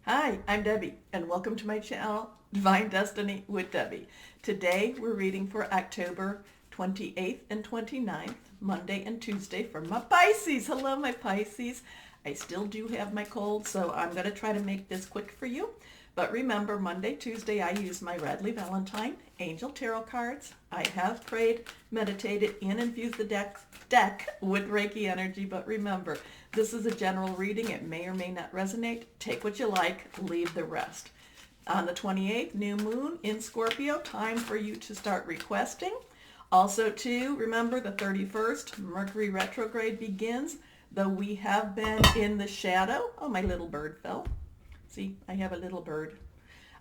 Hi, I'm Debbie, and welcome to my channel, Divine Destiny with Debbie. Today we're reading for October 28th and 29th, Monday and Tuesday for my Pisces. Hello, my Pisces. I still do have my cold, so I'm going to try to make this quick for you. But remember, Monday, Tuesday, I use my Radley Valentine Angel Tarot cards. I have prayed, meditated, and infused the deck with Reiki energy. But remember, this is a general reading. It may or may not resonate. Take what you like, leave the rest. On the 28th, new moon in Scorpio, time for you to start requesting. Also, too, remember the 31st, Mercury retrograde begins, though we have been in the shadow. Oh, my little bird fell. See, I have a little bird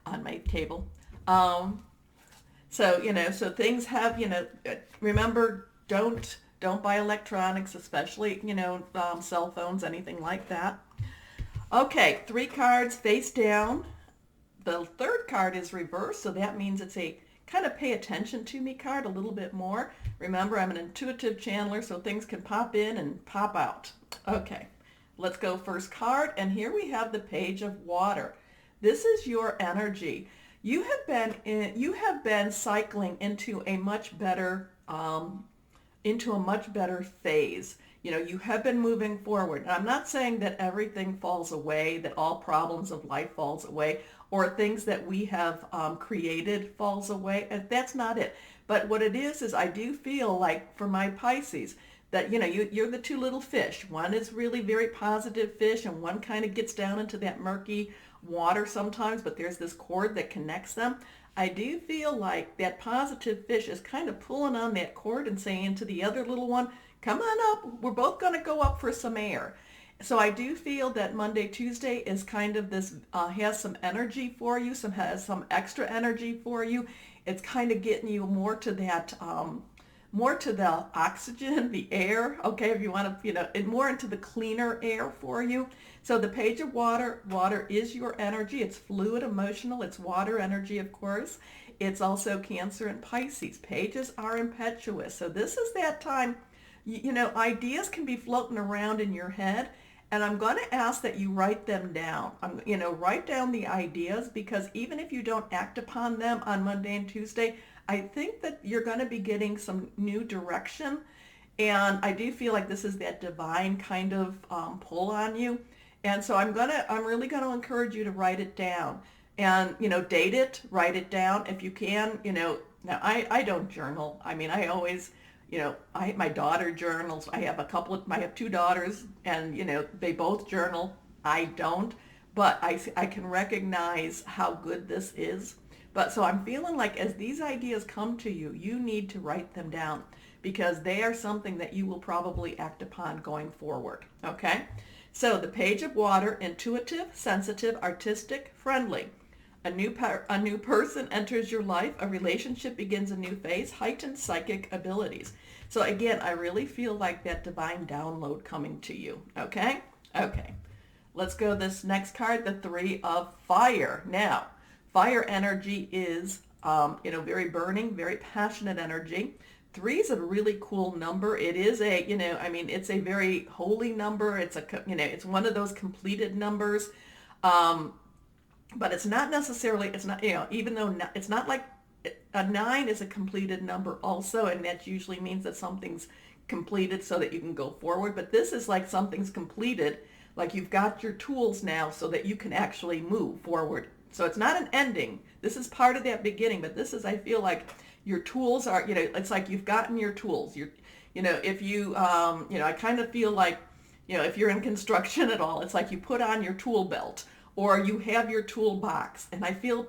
on my table. So things have, remember, don't buy electronics, especially, cell phones, anything like that. Okay, 3 cards face down. The third card is reversed, so that means it's a kind of pay attention to me card a little bit more. Remember, I'm an intuitive channeler, so things can pop in and pop out. Okay, let's go first card, and here we have the Page of Water. This is your energy. You have been cycling into a much better phase. You have been moving forward. And I'm not saying that everything falls away, that all problems of life falls away, or things that we have created falls away. And that's not it. But what it is I do feel like for my Pisces, that, you're the 2 little fish. One is really very positive fish, and one kind of gets down into that murky water sometimes, but there's this cord that connects them. I do feel like that positive fish is kind of pulling on that cord and saying to the other little one, come on up, we're both going to go up for some air. So I do feel that Monday, Tuesday is kind of this, has some energy for you, has some extra energy for you. It's kind of getting you more to that, more to the oxygen, the air, okay, if you want to, and more into the cleaner air for you. So the Page of Water, water is your energy. It's fluid, emotional. It's water energy, of course. It's also Cancer and Pisces. Pages are impetuous. So this is that time, ideas can be floating around in your head, and I'm going to ask that you write them down. Write down the ideas, because even if you don't act upon them on Monday and Tuesday, I think that you're going to be getting some new direction. And I do feel like this is that divine kind of pull on you. And so I'm really going to encourage you to write it down, and, date it, write it down if you can. Now I don't journal. I mean, I always, my daughter journals. I have 2 daughters, and, they both journal. I don't, but I can recognize how good this is. But so I'm feeling like as these ideas come to you, you need to write them down, because they are something that you will probably act upon going forward. Okay? So the Page of Water, intuitive, sensitive, artistic, friendly. A new person enters your life. A relationship begins a new phase. Heightened psychic abilities. So again, I really feel like that divine download coming to you. Okay? Okay. Let's go this next card, the 3 of Fire. Now, fire energy is, very burning, very passionate energy. 3 is a really cool number. It is it's a very holy number. It's it's one of those completed numbers. But it's not necessarily, even though it's not like a 9 is a completed number also, and that usually means that something's completed so that you can go forward. But this is like something's completed, like you've got your tools now so that you can actually move forward. So it's not an ending. This is part of that beginning, but this is, I feel like, your tools are, it's like you've gotten your tools. If you, I kind of feel like, if you're in construction at all, it's like you put on your tool belt, or you have your toolbox. And I feel,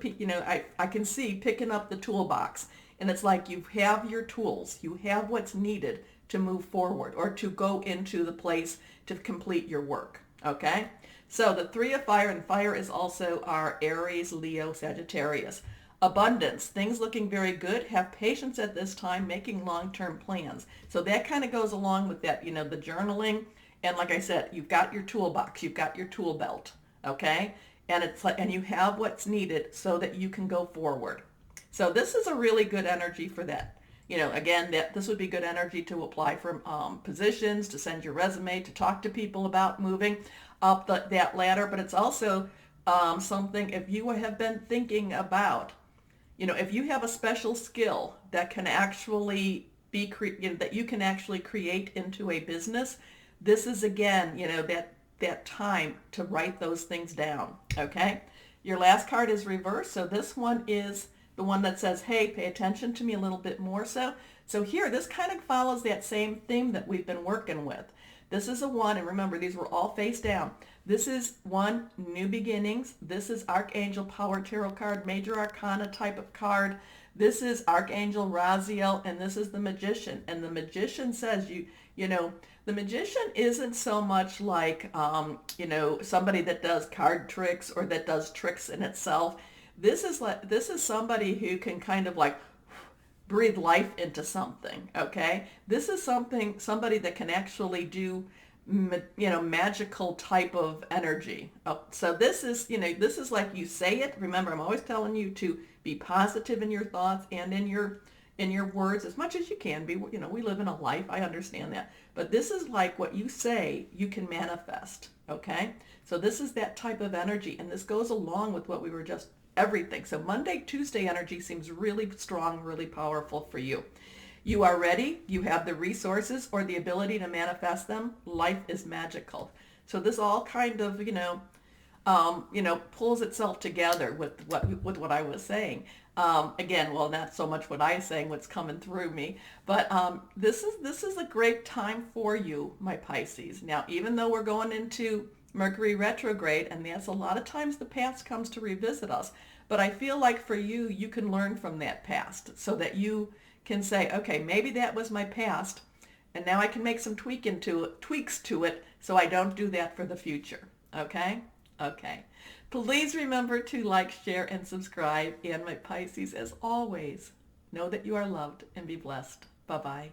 I can see picking up the toolbox, and it's like you have your tools. You have what's needed to move forward, or to go into the place to complete your work. Okay? So the 3 of Fire, and fire is also our Aries, Leo, Sagittarius. Abundance, things looking very good. Have patience at this time, making long-term plans. So that kind of goes along with that, the journaling. And like I said, you've got your toolbox, you've got your tool belt, okay? And it's like, and you have what's needed so that you can go forward. So this is a really good energy for that. Again, this would be good energy to apply for positions, to send your resume, to talk to people about moving up that ladder. But it's also something, if you have been thinking about, if you have a special skill that can actually that you can actually create into a business, this is again, that time to write those things down. Okay. Your last card is reversed. So this one is the one that says, hey, pay attention to me a little bit more. So here, this kind of follows that same theme that we've been working with. This is a one, and remember, these were all face down. This is one, new beginnings. This is Archangel Power Tarot card, Major Arcana type of card. This is Archangel Raziel, and this is the Magician. And the Magician says, the Magician isn't so much like, somebody that does card tricks or that does tricks in itself. This is somebody who can kind of like breathe life into something, okay? This is somebody that can actually do, magical type of energy. Oh, so this is like you say it. Remember, I'm always telling you to be positive in your thoughts and in your words as much as you can be. We live in a life. I understand that. But this is like what you say, you can manifest, okay? So this is that type of energy, and this goes along with what we were just everything. So Monday, Tuesday energy seems really strong, really powerful for you. You are ready. You have the resources or the ability to manifest them. Life is magical. So this all kind of, pulls itself together with what I was saying. Again, well, not so much what I'm saying, what's coming through me, but this is a great time for you, my Pisces. Now, even though we're going into Mercury retrograde, and that's a lot of times the past comes to revisit us. But I feel like for you, you can learn from that past so that you can say, okay, maybe that was my past, and now I can make some tweaks to it so I don't do that for the future. Okay? Okay. Please remember to like, share, and subscribe. And my Pisces, as always, know that you are loved and be blessed. Bye-bye.